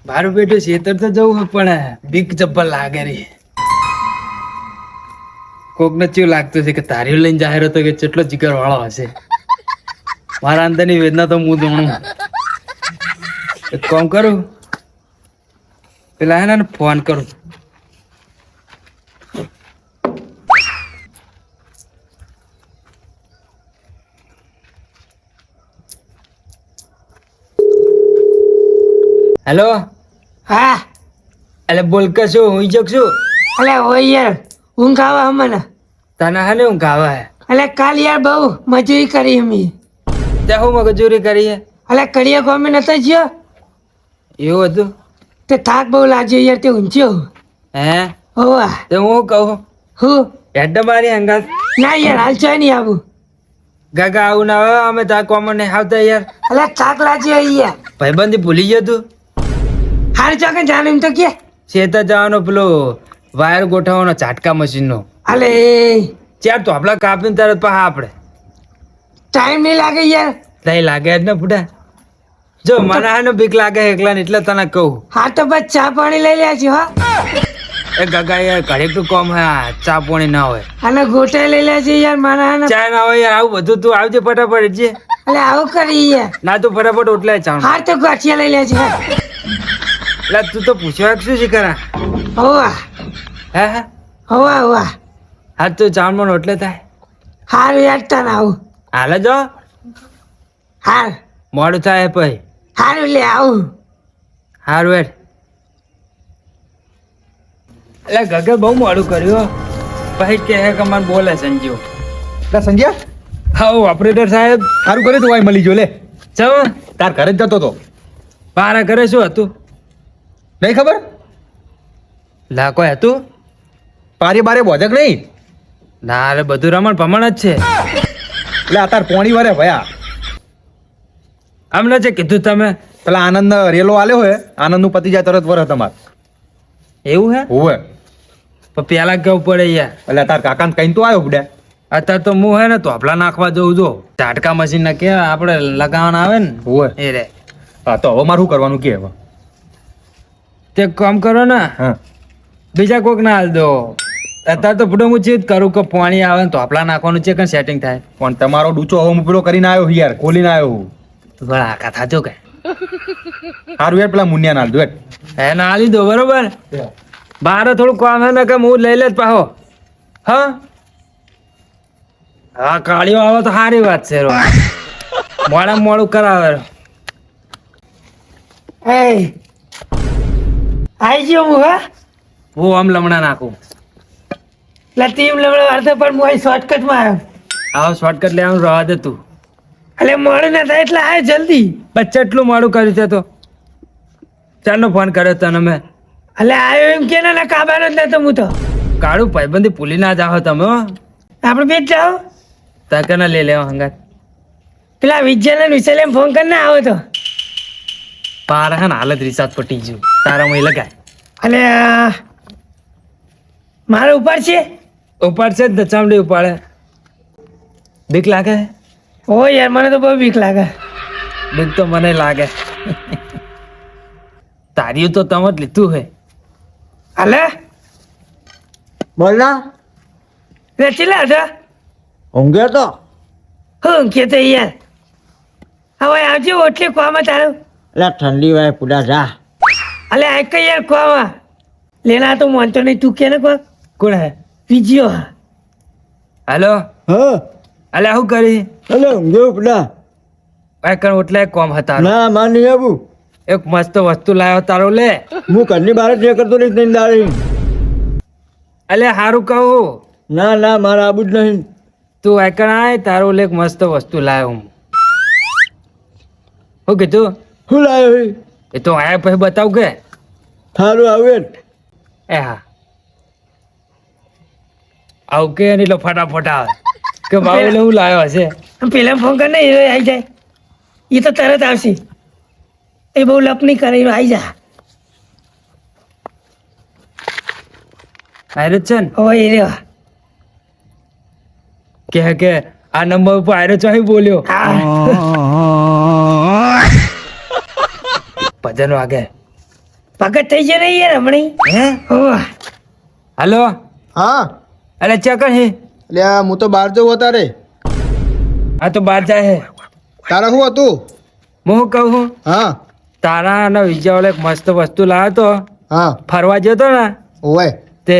મારું બેટું ખેતર તો જવું પણ બીક ચપ્પલ લાગે રે. કોક ને ચેવું લાગતું છે કે તારીઓ લઈને જાહેર હતો કે કેટલો જીગર વાળો હશે. મારા અંદરની વેદના તો હું જાણું. એક કામ કરું, પેલા હે ને ફોન કરું. હેલો. હા એટલે બોલ કે શું હું જગશું અલે હોય યાર ઊંઘ આવે અમને. તને હે ને હું ગાવા હે અલે કાલ યાર બહુ મજૂરી કરી અમે. ત્યાં હું મજૂરી કરી હે? અલે કડિયા ગામે નતો ગયો એવું હતું તે થાક બહુ લાગ્યો યાર તે ઊંચ્યો. હે? હોવા તો હું કહું હું હેડ મારી અંગાત ના યાર હાલ ચોય નહીં આવું. ગાગા આવું ના આવે અમે તા કોમન નહીં આવતા યાર. અલે થાક લાગ્યો યાર. ભાઈબંધી ભૂલી ગયો તું? હાલ ચોકે જાણ એમ તો કે શેતા જવાનો પેલો વાયર ગોઠવવાનો ઝાટકા મશીન નો. અલે ચાર તો આપડા કાપીને તરત પા આપણે ટાઈમ નહીં લાગે યાર. તઈ લાગે જ ને ફૂટા. જો મને હા ને બીક લાગે એકલા ને એટલે તને કહું. હા તો બસ ચા પાણી લઈ લ્યા છે હા. એ ગાગા યાર ઘડીક તું કોમ હે ચા પાણી ના હોય અને ગોટે લઈ લ્યા છે યાર મારા. ચા ના હોય યાર આવું બધું તું આવજે ફટાફટ જે. અલે આવું કરી યાર. ના તું ફટાફટ ઓટલે ચા. હા તો ગાંઠિયા લઈ લ્યા છે હા. એટલે તું તો પૂછ્યો શું છે કરા? હોવા હે હે હોવા હોવા હા તું ચાવણ ઓટલે થાય હારું યાર તને આવું. હાલે જો હાલ મોડું થાય પછી હારું લે આવું. હારું હેડ. એટલે ગગે બહુ મોડું કર્યું પછી કહે કે મને બોલે સંજીવ. સંજ્યા હા ઓપરેટર સાહેબ સારું કરે તું ભાઈ મળી જો લે. ચમ તાર ઘરે જ જતો તો પારા કરે શું હતું? નહીં ખબર લા કોઈ હતું? પારી બારે બોધક નહીં ના અરે બધું રમણ ભમણ જ છે. એટલે આ તાર પોણી વારે ભયા અમને જે કીધું તમે પેલા આનંદ રેલો આલ્યો હોય આનંદ નું પતિ જાય તરત વરસ તમાર એવું હે? હોવે પણ પેલા કેવું પડે યાર. એટલે તાર કાકાને કઈ તો આવ્યો બુડ્યા અત્યારે તો હું હે ને તોપલા નાખવા જવું જો ઝાટકા મશીન ના કે આપણે લગાવવાના આવે ને હોવે એ રે. હા તો હવે મારે શું કરવાનું કે હવે તે કામ કરો ને હા બીજા કોક ના હાલ દો. અત્યારે તો ફૂટો હું ચેત કરું કે પાણી આવે ને તોપલા નાખવાનું છે કે સેટિંગ થાય. પણ તમારો ડૂચો હવે હું પેલો કરીને આવ્યો યાર ખોલીને આવ્યો હું ઘણા આખા થાજો કે સારું યાર પેલા મુનિયા ના દો હે ના હાલી દો બરોબર. બાર થોડું કામ હે ને કે હું લઈ લે જ પાહો. હા હા કાળીઓ આવે તો સારી વાત છે. મોડા મોડું કરાવે. એ આઈ ગયો હું હા. હું આમ લમણા નાખું. લતીમ લમણે વાર્તા પણ હું શોર્ટકટમાં આવ્યો. આવો શોર્ટકટ લેવાનું રવા દે તું. અલે મોડું ના થાય એટલે આય જલ્દી. બચ્ચા એટલું મોડું કર્યું છે તો ચાલનો ફોન કર્યો તને મેં. અલે આવ્યો એમ કે ના કાબાનો જ નતો હું તો. કાળું ભાઈબંધી ભૂલી ના જાઓ તમે હો. આપણે બેટ જાઓ તકે ના લઈ લેવા હંગાત. પેલા વિજયને વિશાલે ફોન કરીને આવો તો. પારા હે ને હાલત રિસાર્જ પટી ગયું તારા માં લગાય. અલે મારો ઉપર છે ઉપાડશે જ ચામડી ઉપાડે. બીક લાગે? ઓ યાર મને તો બહુ બીક લાગે. બીક તો મને લાગે. તારી તો તમે જ લીધું હે. અલે બોલ ના રચીલા હતા ઊંઘ્યો તો હું કે તો યાર હવે આવજો ઓટલે કોમાં તારું. એટલે ઠંડી વાય પૂડા જા અલે આ કઈ યાર કોમાં લેના તો માનતો નહીં તું કે ને કો કોણ હે? વિજયો હેલો હા અલે શું કરી? એટલે ઊંઘ્યો પૂડા આ કણ ઓટલે એક કોમ હતા. ના માની આવું એક મસ્ત વસ્તુ લાવ્યો તારો લે. હું ઘરની બહાર જ કરતો નહીં ત્રણ દાડી. અલે હારું કહું ના ના મારા આબુ જ નહીં. તું એકણ આય તારો લે એક મસ્ત વસ્તુ લાવ્યો હું. શું કીધું? શું લાવ્યો એ તો આયા પછી બતાવ કે. સારું આવે એ હા આવ કે ને એટલે ફટાફટ આવે કે બાબુ એટલે હું લાવ્યો હશે. પેલા ફોન કરીને એ આવી જાય એ તો તરત આવશે. એ બહુ લપ નહીં કરે એ આવી જા. આયરો જ છે ને હવે એ રેવા કે આ નંબર ઉપર આયરો ચોહી બોલ્યો. હા ભજન વાગે ભગત થઈ છે ને યાર હમણાં હે ઓહ હલો હા અરે ચકર હે એટલે હું તો બહાર જવું અત્યારે. આ તો બહાર જાય હે તારા શું હતું? હું શું કહું છું હા તારા અને વિજય વાળો એક મસ્ત વસ્તુ લાવ્યો તો હા ફરવા ગયો તો ને ઓય તે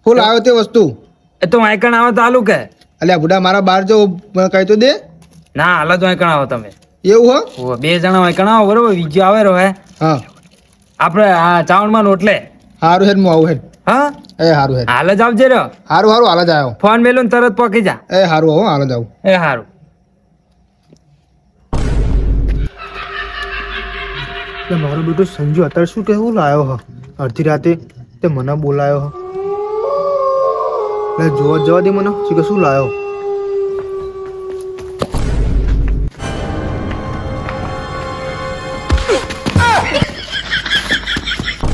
શું લાવ્યો તે વસ્તુ? એ તો વાયકણ આવો તો આલું કે અલ્યા બુડા મારા બહાર જવું મને કહી તો દે. ના હાલ જ વાયકણ આવો તમે એવું હો? ઓ, 2 જણા વાયકણ આવો બરોબર વિજય આવે રહ્યો હે હા આપણે આ ચાવણમાં રોટલે હારું હેડ હું આવું હેડ. હા એ હારું હેડ. હાલ જ આવજે રહ્યો હારું હારું હાલ જ આવ્યો. ફોન મેલું ને તરત પકી જા એ હારું હો હાલ જ આવું. એ હારું એટલે મારો બેટો સંજુ અત્યારે શું કહેવું લાવ્યો હ અડધી રાતે તે મને બોલાયો હ. એટલે જોવા જવા દે મને શું કે શું લાવ્યો.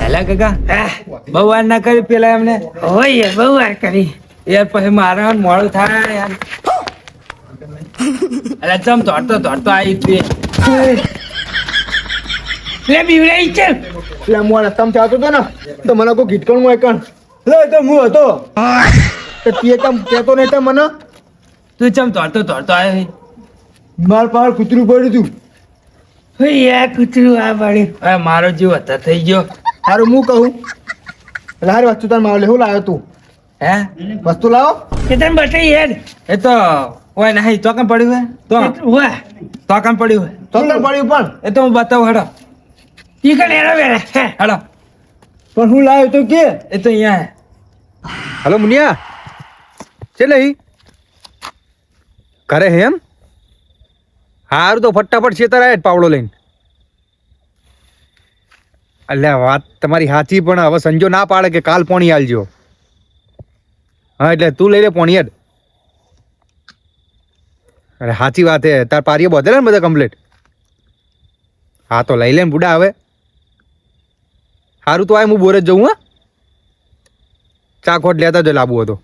હેલા કાકા હા બહુ વાર ના કરી પેલા એમને હોય યાર બહુ વાર કરી યાર પછી મારે મોડું થાય યાર અરે ચમ દોડતો આવી તું લે બીવડાઈ છે એટલે હું આ રસ્તામાં ચાલતો હતો ને તો મને કોઈ ગીટકણ હું એકણ લે તો હું હતો તો તે કેમ કહેતો નહીં તો મને તું ચમ દોડતો આવ્યો માર પાર કૂતરું પડ્યું હતું. હોય યાર કૂતરું આ પાડ્યું અરે મારો જીવ અત્યારે થઈ ગયો સારું હું કહું એટલે હારી વસ્તુ તાર મારે શું લાવ્યો તું? હે વસ્તુ લાવો કે તને બતાવી યાર એ તો ઓય નહીં તો કેમ પડ્યું હે વાહ તો કેમ પડ્યું હે તો કેમ પડ્યું પણ એ તો હું બતાવું હેડો ઈ કણ એનો વેરા હેડો પણ હું લાવ્યો તો કે એ તો અહીંયા હે હલો મુનિયા છે લઈ કરે હે એમ હારું તો ફટાફટ છેતર આવે પાવડો લઈને. અલ્યા વાત તમારી સાચી પણ હવે સંજો ના પાડે કે કાલ પોણી આલજો. હા એટલે તું લઈ લે પોણી હેડ. અરે સાચી વાત હે તાર પારીએ બધે ને બધા કમ્પ્લીટ. હા તો લઈ લે ને બુડા હવે સારું તો આય હું બોર જ જઉં હા ચાખોટ લેતા જ લાવવું હતો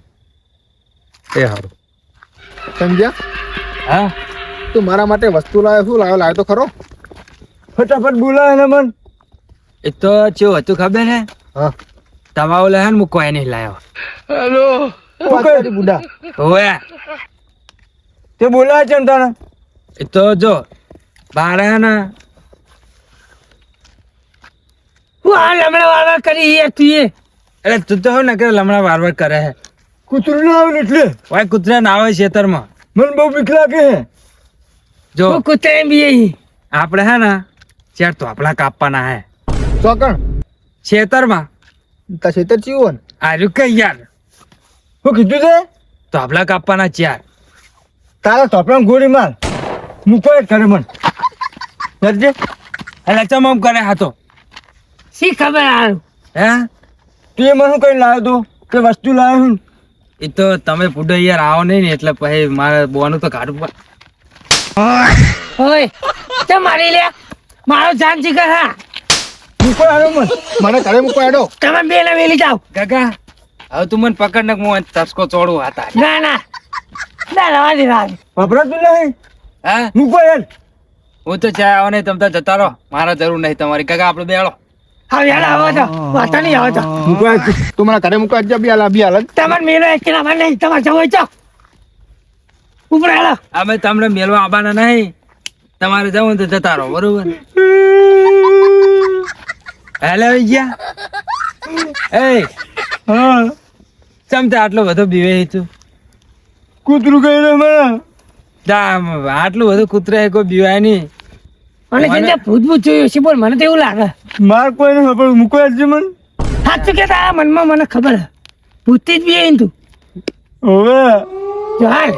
એ સારું સમજ્યા. હા તું મારા માટે વસ્તુ લાવ્યો શું લાવ્યો તો ખરો ફટાફટ બોલાવે ને મન એ તો ચેવું હતું ખબર હે હા તમારો લે હે ને હું કોઈ નહીં લાવ્યો બુડા ઓય તે બોલાવે છે ને તને એ તો જો બાર હે ને હું આ લમણા વાળવા કરી યાર તું એ એટલે તું તો હોય ને કે લમણા વારવાર કરે હે કૂતરું ના આવે એટલે ઓય કૂતરા ના આવે ખેતરમાં મને બહુ બીક લાગે હે. જો હું કૂતરા બી આપણે હે ને ચાર તોપલા કાપવાના હે ચોકણ ખેતરમાં તા છેતર ચીવું આર્યું કે યાર હું કીધું છે તોપલા કાપવાના 4 તારા તોપડા ગોળી માર મૂકો જ કરે મન કરજે એટલે ચમ આમ કરે હાથો શી ખબર હારું હે તું એ મને કઈ લાવ્યો તો કે વસ્તુ લાવ્યો હું એ તો તમે પૂડો યાર આવો નહીં ને એટલે પછી મારે બોવાનું તો કાઢવું પડે. ઓય તે મારી લે મારો જાન જીગર હા મૂકો આડો મને ઘરે મૂકો આડો તમે બે ને વેલી જાઓ કાકા હવે તું મને પકડ ને હું તસકો ચોડું હાથા ના ના ના રવા દે રવા દે વપરાતું નહીં હા મૂકો યાર હું તો ચા આવો નહીં તમે તો જતા રહો મારા જરૂર નહીં તમારી કાકા આપણે બેળો હા યાર આવો તો વાતા નહીં આવો તો મૂકો તું મને ઘરે મૂકો જ બી હાલ તમારે મેલો એક ના નહીં તમારે જવો તો ઉપર હાલો અમે તમને મેળવા આવવાના નહીં તમારે જવું તો જતા રહો બરોબર હેલો ગયા એ હા ચમ તે આટલો બધો બીવે તું કૂતરું કઈ રે મને આટલું બધું કૂતરા કોઈ બીવાય નહીં મને જે ભૂત ભૂત જોયું છે બોલ મને તો એવું લાગે માર કોઈ નહીં ખબર મૂકો જ મને સાચું કે તારા મનમાં મને ખબર હે ભૂતથી જ બી તું હવે જો હાલ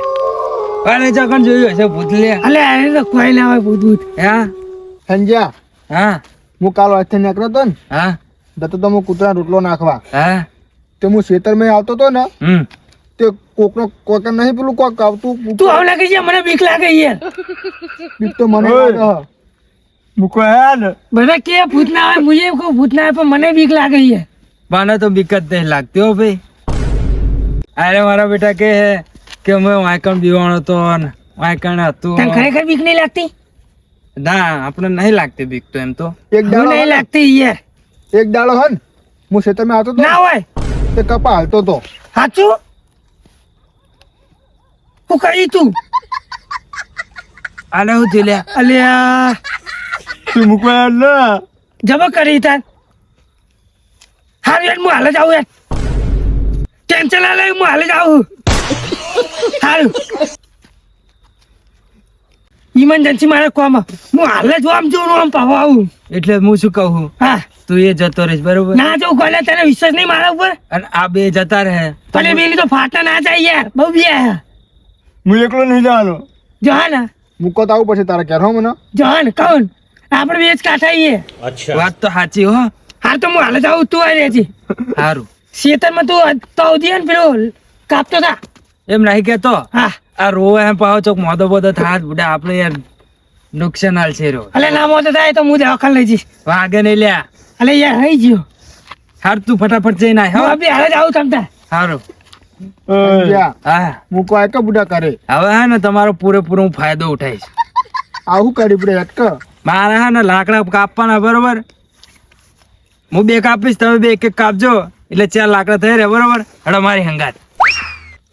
અને ચોકન જોયું હશે ભૂતલે અલે અરે તો કોઈ ના હોય ભૂત ભૂત હા સંજ્યા હા હું કાલ વાંચે નીકળ્યો હતો ને હા જતો તો હું કૂતરા રોટલો નાખવા હા તે હું ખેતરમાં આવતો હતો ને હમ તે કોકનો કોક નહીં પેલું કોક આવતું તું આવ લાગે છે મને બીક લાગે યાર બીક તો મને લાગે હ. મૂકો યાર બધા કે ભૂત ના આવે મુજે કોઈ ભૂત ના આવે પણ મને બીક લાગે યાર મને તો બીક જ નહીં લાગતી હો ભાઈ અરે મારા બેટા કે મેં વાયકણ બીવાણો તો ને વાયકણ હતું તને ખરેખર બીક નહીં લાગતી ના આપણે નહીં લાગતી બીક તો એમ તો એક મને દાડો નહીં લાગતી યાર એક દાડો હન હું ખેતરમાં આવતો ના તો હોય તે કપા હાલતો તો સાચું હું કરી તું આને હું થયું લ્યા અલ્યા તું મૂકવા ના જમા કરી તાર હારું યાર હું હાલ જ આવું યાર ટેન્શન ના લે હું હાલ જ આવું હારું ઇમરજન્સી મારે કોમ હું હાલ જ આમ જોઉં આમ પાવા આવું એટલે હું શું કહું હા તું એ જતો રહીશ બરોબર ના જવું કોને તને વિશ્વાસ નહીં મારા ઉપર અને આ બે જતા રહે પણ એ બેની તો ફાટા ના જાય યાર બહુ બે હું એકલો નહીં જવાનો જોહાન મૂકો તો આવું પછી તારે ક્યારે હો મને જોહાન કહું આપણે બે જ કાઠાઈએ વાત તો સાચી હો હા તો હું હાલ જ આવું તું આવી રહેજે સારું ખેતરમાં તું તો ને પેલો કાપતો થા એમ નહીં કેતો હા આ રોવે એમ પાવ ચોક મોદો બોદો થાય બુડા આપણે યાર નુકસાન હાલ છે રો અલે ના મોતો થાય તો હું દવાખાને લઈ જઈશ વાગે નહીં લ્યા અલે યાર હઈ ગયો હાર તું ફટાફટ જઈને આય હું હો આપણે હાલ જ આવું તમતા સારું સમજ્યા? હા મૂકો આ કે બુડા કરે હવે હે ને તમારો પૂરેપૂરો હું ફાયદો ઉઠાઈશ આવું કરી પડે અટક મારે હે ને લાકડા કાપવાના બરોબર હું બે કાપીશ તમે બે એક એક કાપજો એટલે 4 લાકડા થઈ રહે બરોબર હડો મારી હંગાત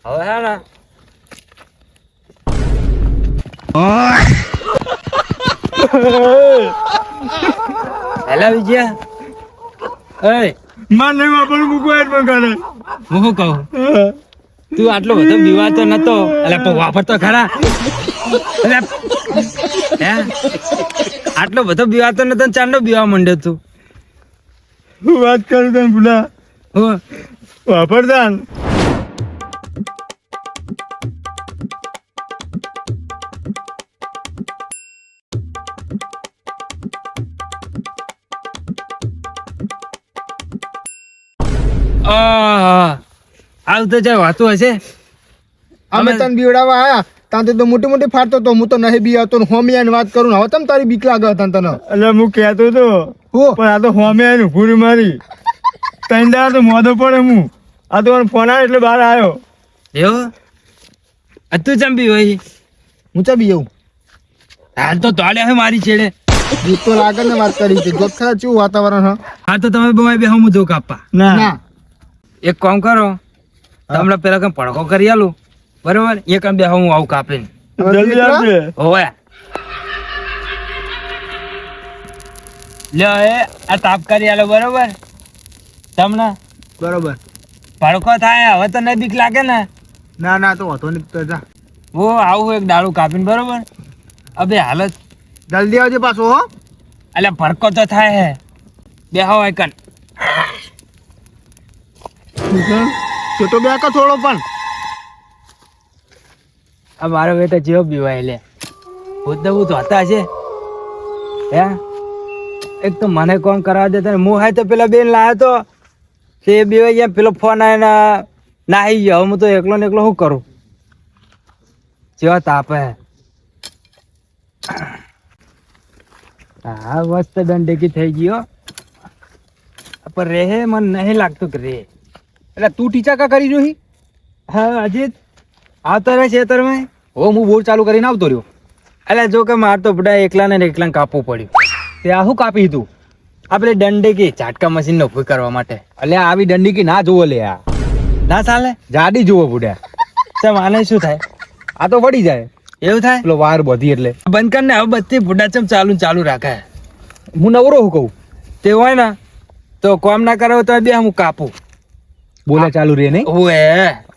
હવે હે ને હેલા વિજયા એ માર નહીં વાપરવું મૂકો એટ પણ કરે હું શું કહું તું આટલો બધો બીવાતો નતો એટલે વાપરતો ખરા એટલે હે આટલો બધો બીવાતો નતો ને ચાંદો બીવા માંડ્યો તું હું વાત કરું તને ભૂલા હું વાપરતા આવું તો જાય વાતું હશે અમે તને બીવડાવવા આયા ત્યાં તો મોટી મોટી ફાટતો તો હું તો નહીં બી આવતો હોમી આને વાત કરું હવે તમ તારી બીક લાગે તને તને એટલે હું કહેતો તો પણ આ તો હોમી આને ભૂરી મારી તને દાડા તો મોઢો પડે હું આ તો ફોન આવ્યો એટલે બહાર આવ્યો એવો તું ચમ બી હોય હું ચા બી આવું હાલ તો તોડે હે મારી છેડે બીક તો લાગે ને વાત કરી છે જોત ખરા કેવું વાતાવરણ હા હા તો તમે બે હું જો કાપવા ના એક કામ કરો તમને પેલા કઈ પડકો કરી આલું બરોબર એક બે હું આવું કાપીને જલ્દી આવજે હોવે લ્યો એ આ તાપ કરી આલો બરોબર તમને બરોબર પડકો થાય હવે તો નહીં બીક લાગે ને ના ના તો વાંધો નહીં તો જા હું આવું એક દાડું કાપીને બરોબર અબે હાલત જલ્દી આવજે પાછો હો એટલે ભડકો તો થાય હે બે હો એકન છોટો બે કા થોડો પણ આ મારો બેટા જેવો બીવાય લે ભૂત તો હતા છે હે એક તો મને કોમ કરાવવા દેતા હું હાય તો પેલા બેન લાવ્યો તો તે બીવાય ગયા પેલો ફોન આવીને નાહી ગયો હું તો એકલો ને એકલો શું કરું જેવા તાપે હા મસ્ત દંડેકી થઈ ગયો પણ રહે મને નહીં લાગતું કે રે એટલે તું ટીચા કા કરી જોહી હા અજીત આવતો રહે ખેતરમાં હો હું બોર ચાલુ કરીને આવતો રહ્યો એટલે જો કે માર તો બધા એકલાને ને એકલાને કાપવું પડ્યું તે આ શું કાપી તું આપણે દંડેકી ઝાટકા મશીન નો ઉપયોગ કરવા માટે એટલે આવી દંડીકી ના જોવો લે આ ના ચાલે જાડી જોવો બુડ્યા ચમ આને શું થાય આ તો વળી જાય એવું થાય પેલો વાર બધી એટલે બંધ કર ને હવે બધી બુડા ચમ ચાલુ રાખે હું નવરો હું કહું તે હોય ને તો કોમ ના કરો તો બે હું કાપું બોલે ચાલુ રે નહીં ઓએ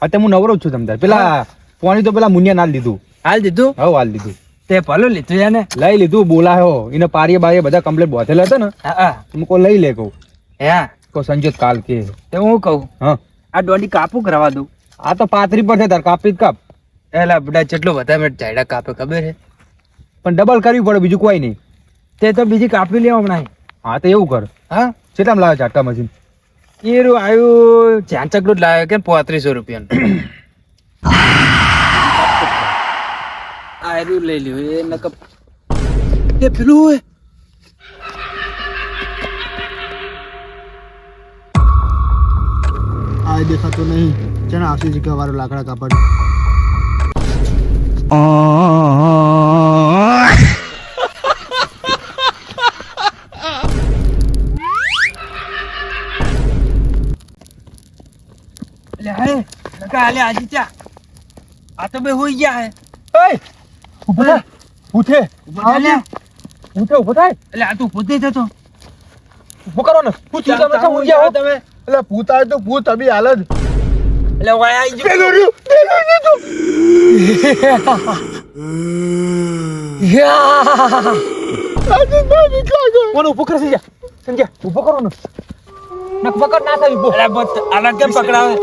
અત્યારે હું નવરો જ છું તમ તાર પેલા પોણી તો પેલા મુનિયા ના લીધું હાલ દીધું હવે હાલ લીધું તે ભલું લીધું એને લઈ લીધું બોલાયો એને પારીએ બારીએ બધા કમ્પ્લેટ બોધેલા હતા ને હા હું કોઈ લઈ લે કહું હે કો સંજોત કાલ કે તે હું કહું હા આ દોડી કાપું કરવા દઉં આ તો પાતરી પર છે તાર કાપી જ કાપ એલા બધા જેટલો વધારે મેં ઝાડા કાપે ખબર છે પણ ડબલ કરવી પડે બીજું કોઈ નહીં તે તો બીજી કાપી લેવા હમણાં હા તો એવું કર હા કેટલામાં લાવે ચાટકા મશીન એ રહ્યું આવ્યું ઝાંચકડું જ લાવ્યો કે 3500 રૂપિયાનું આ રહ્યું લઈ લ્યો એ નકપ એ પેલું હોય આ દેખાતો નહીં ચણા આવશે જગ્યા વાળો લાકડા કાપડ આદિત્ય આ તો બે હોઈ ગયા હે એય ઉભો થા ઉઠે ઉભો લે ઉભો થાય એટલે આ તું પોતે થતો ઉભો કરો ને પૂછ તમે શું ઊંઘ્યા હો તમે એટલે ભૂત આવે તો ભૂત અભી હાલ જ એટલે વાય આવી ગયો પેલો રહ્યો તો આજે બાબી કાગો કોનો ઉભો કરસી જા સંજય ઉભો કરો ને નક પકડ ના થાય ઉભો એટલે બસ આલા કેમ પકડાવે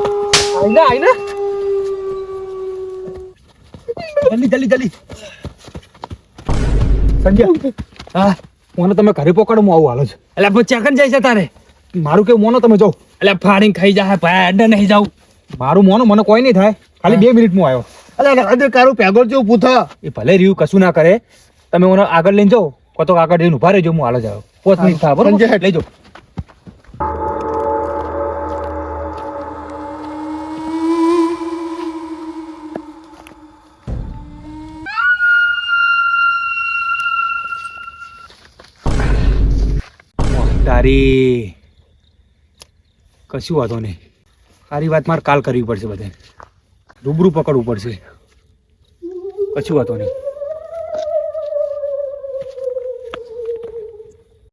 આઈના જલ્દી સંજય હા મોનો તમે ઘરે પકડો હું આવું હાલ જ એટલે બચ્ચા કન જાય છે તારે મારું કેવું મોનો તમે જાઓ એટલે ફાડીને ખાઈ જા ભાઈ અડે નહીં જાવ મારું મોનો મને કોઈ નહીં થાય ખાલી 2 મિનિટ માં આવ્યો અલે અડે કારું પેગોર જેવું પૂછા એ ભલે રહ્યું કશું ના કરે તમે મને આગળ લઈને જાઓ કો તો આગળ જઈને ઉભા રહેજો હું હાલ જ આવ્યો 5 મિનિટ થાય બરોબર લઈ જાઓ તારી કશું વાંધો નહીં સારી વાત મારે કાલ કરવી પડશે બધે રૂબરૂ પકડવું પડશે કશું વાંધો નહીં